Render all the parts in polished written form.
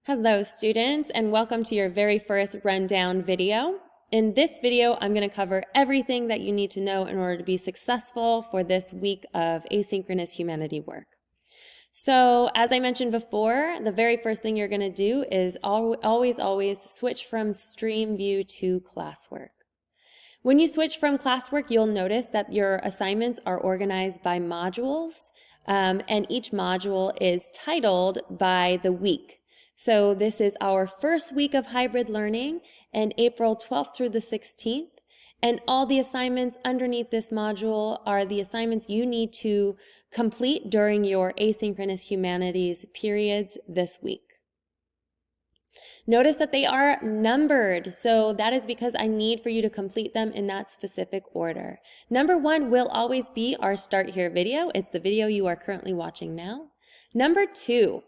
Hello students, and welcome to your very first rundown video. In this video, I'm going to cover everything that you need to know in order to be successful for this week of asynchronous humanity work. So as I mentioned before, the very first thing you're going to do is always switch from stream view to classwork. When you switch from classwork, you'll notice that your assignments are organized by modules, and each module is titled by the week. So this is our first week of hybrid learning, and April 12th through the 16th. And all the assignments underneath this module are the assignments you need to complete during your asynchronous humanities periods this week. Notice that they are numbered, so that is because I need for you to complete them in that specific order. Number 1 will always be our Start Here video. It's the video you are currently watching now. Number 2.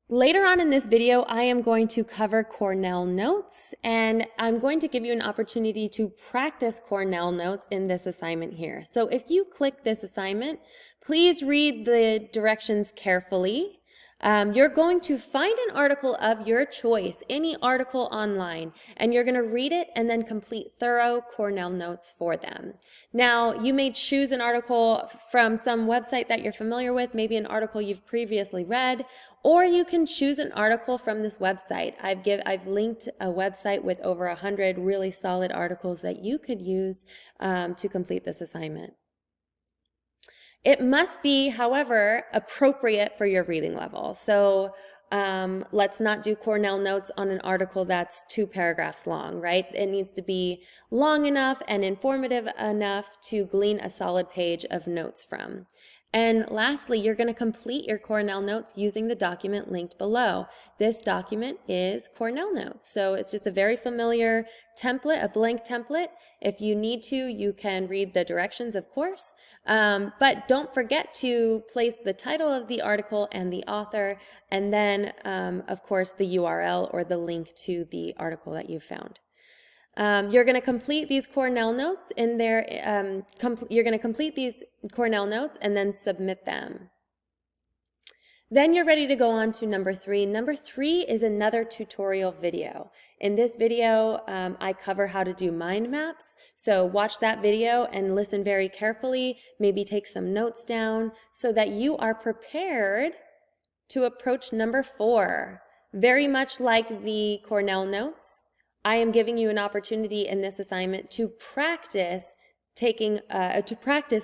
Later on in this video, I am going to cover Cornell notes, and I'm going to give you an opportunity to practice Cornell notes in this assignment here. So if you click this assignment, please read the directions carefully. You're going to find an article of your choice, any article online, and you're going to read it and then complete thorough Cornell notes for them. Now, you may choose an article from some website that you're familiar with, maybe an article you've previously read, or you can choose an article from this website. I've linked a website with over 100 really solid articles that you could use to complete this assignment. It must be, however, appropriate for your reading level. So let's not do Cornell notes on an article that's 2 paragraphs long, right? It needs to be long enough and informative enough to glean a solid page of notes from. And lastly, you're going to complete your Cornell notes using the document linked below. This document is Cornell notes. So it's just a very familiar template, a blank template. If you need to, you can read the directions, of course. But don't forget to place the title of the article and the author, and then, of course, the URL or the link to the article that you found. You're going to complete these Cornell notes in there. You're going to complete these Cornell notes and then submit them. Then you're ready to go on to number 3. Number 3 is another tutorial video. In this video, I cover how to do mind maps. So watch that video and listen very carefully. Maybe take some notes down so that you are prepared to approach number 4. Very much like the Cornell notes, I am giving you an opportunity in this assignment to practice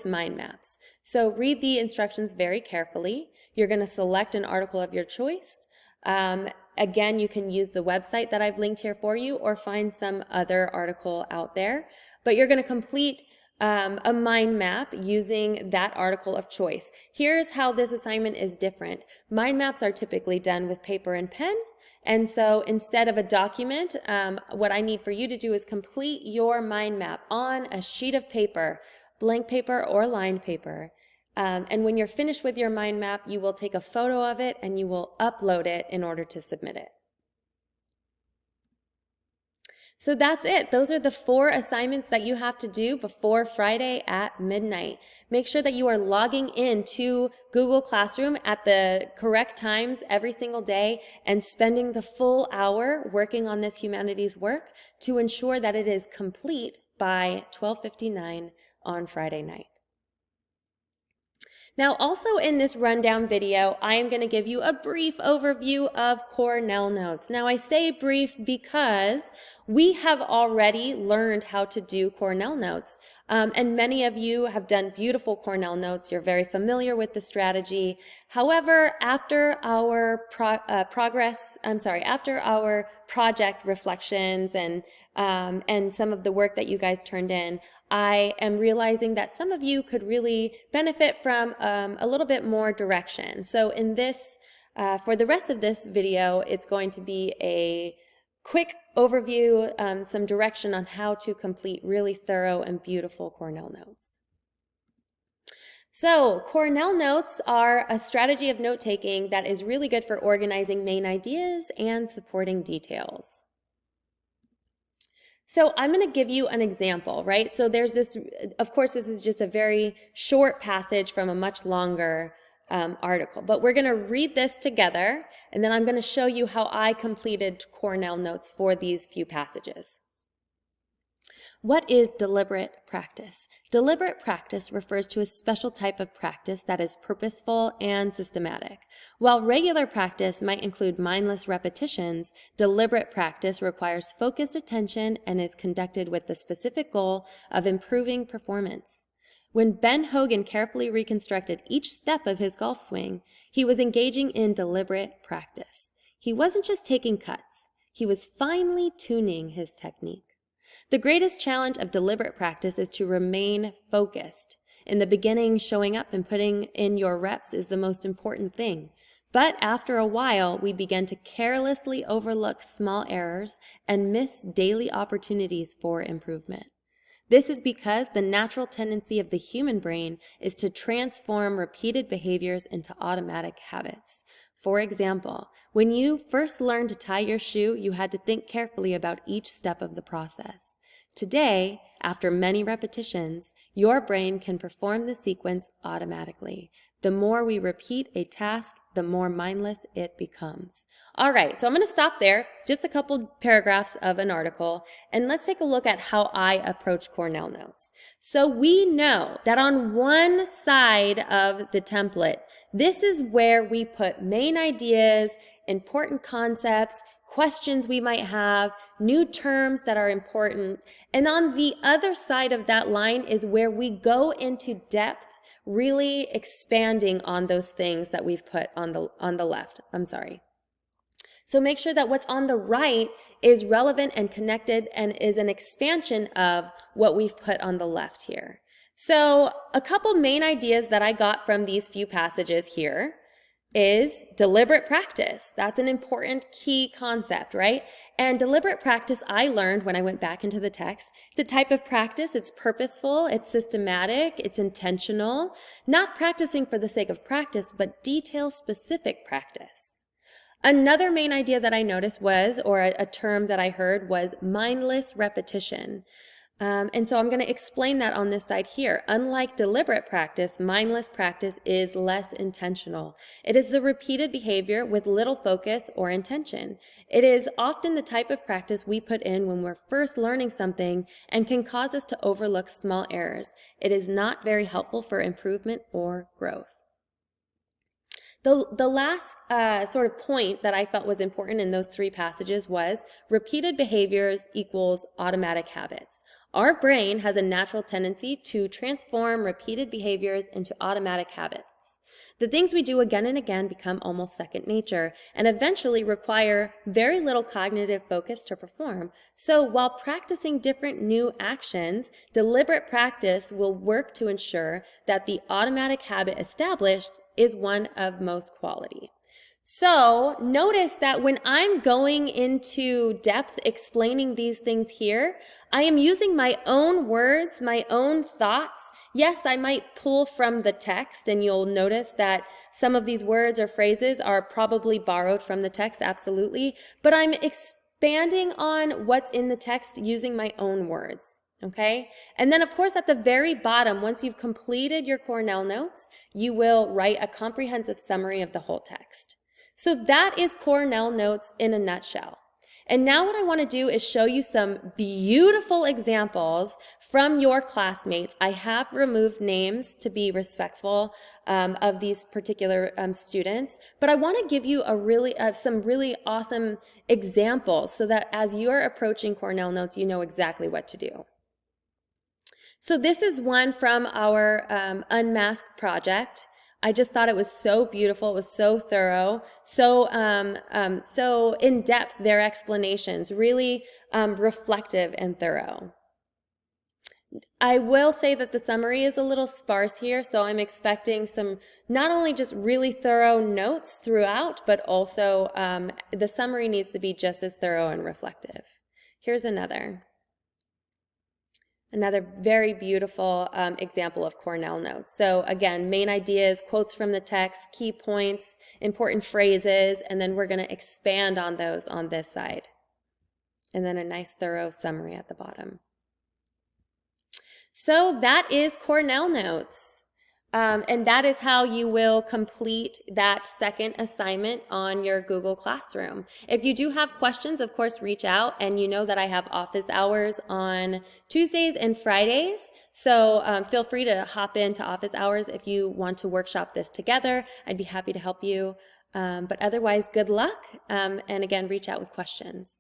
mind maps. So read the instructions very carefully. You're going to select an article of your choice. Again, you can use the website that I've linked here for you or find some other article out there. But you're going to complete a mind map using that article of choice. Here's how this assignment is different. Mind maps are typically done with paper and pen. And so instead of a document, what I need for you to do is complete your mind map on a sheet of paper, blank paper or lined paper. And when you're finished with your mind map, you will take a photo of it and you will upload it in order to submit it. So that's it. Those are the 4 assignments that you have to do before Friday at midnight. Make sure that you are logging in to Google Classroom at the correct times every single day and spending the full hour working on this humanities work to ensure that it is complete by 12:59 on Friday night. Now, also in this rundown video, I am going to give you a brief overview of Cornell notes. Now, I say brief because we have already learned how to do Cornell notes, and many of you have done beautiful Cornell notes. You're very familiar with the strategy. However, after our after our project reflections and some of the work that you guys turned in, I am realizing that some of you could really benefit from a little bit more direction. So in this, for the rest of this video, it's going to be a quick overview, some direction on how to complete really thorough and beautiful Cornell notes. So Cornell notes are a strategy of note-taking that is really good for organizing main ideas and supporting details. So I'm going to give you an example, right? So there's this, of course, this is just a very short passage from a much longer article. But we're going to read this together, and then I'm going to show you how I completed Cornell notes for these few passages. What is deliberate practice? Deliberate practice refers to a special type of practice that is purposeful and systematic. While regular practice might include mindless repetitions, deliberate practice requires focused attention and is conducted with the specific goal of improving performance. When Ben Hogan carefully reconstructed each step of his golf swing, he was engaging in deliberate practice. He wasn't just taking cuts, he was finely tuning his technique. The greatest challenge of deliberate practice is to remain focused. In the beginning, showing up and putting in your reps is the most important thing. But after a while, we begin to carelessly overlook small errors and miss daily opportunities for improvement. This is because the natural tendency of the human brain is to transform repeated behaviors into automatic habits. For example, when you first learned to tie your shoe, you had to think carefully about each step of the process. Today, after many repetitions, your brain can perform the sequence automatically. The more we repeat a task, the more mindless it becomes. All right, so I'm going to stop there, just a couple paragraphs of an article, and let's take a look at how I approach Cornell notes. So we know that on one side of the template, this is where we put main ideas, important concepts, questions we might have, new terms that are important. And on the other side of that line is where we go into depth, really expanding on those things that we've put on the left. So make sure that what's on the right is relevant and connected and is an expansion of what we've put on the left here. So a couple main ideas that I got from these few passages here is deliberate practice. That's an important key concept, right? And deliberate practice I learned when I went back into the text. It's a type of practice. It's purposeful, it's systematic, it's intentional, not practicing for the sake of practice, but detail-specific practice. Another main idea that I noticed was, or a term that I heard was mindless repetition. And so I'm going to explain that on this side here. Unlike deliberate practice, mindless practice is less intentional. It is the repeated behavior with little focus or intention. It is often the type of practice we put in when we're first learning something and can cause us to overlook small errors. It is not very helpful for improvement or growth. The last sort of point that I felt was important in those three passages was repeated behaviors equals automatic habits. Our brain has a natural tendency to transform repeated behaviors into automatic habits. The things we do again and again become almost second nature and eventually require very little cognitive focus to perform. So while practicing different new actions, deliberate practice will work to ensure that the automatic habit established is one of most quality. So notice that when I'm going into depth explaining these things here, I am using my own words, my own thoughts. Yes, I might pull from the text, and you'll notice that some of these words or phrases are probably borrowed from the text, absolutely, but I'm expanding on what's in the text using my own words. Okay? And then, of course, at the very bottom, once you've completed your Cornell notes, you will write a comprehensive summary of the whole text. So that is Cornell notes in a nutshell. And now what I want to do is show you some beautiful examples from your classmates. I have removed names to be respectful of these particular students, but I want to give you some really awesome examples so that as you are approaching Cornell notes, you know exactly what to do. So this is one from our Unmasked project. I just thought it was so beautiful. It was so thorough, so in depth. Their explanations really reflective and thorough. I will say that the summary is a little sparse here, so I'm expecting some not only just really thorough notes throughout, but also the summary needs to be just as thorough and reflective. Here's another very beautiful example of Cornell notes. So again, main ideas, quotes from the text, key points, important phrases, and then we're going to expand on those on this side. And then a nice thorough summary at the bottom. So that is Cornell notes. And that is how you will complete that second assignment on your Google Classroom. If you do have questions, of course, reach out, and you know that I have office hours on Tuesdays and Fridays. So feel free to hop into office hours if you want to workshop this together. I'd be happy to help you. But otherwise, good luck. And again, reach out with questions.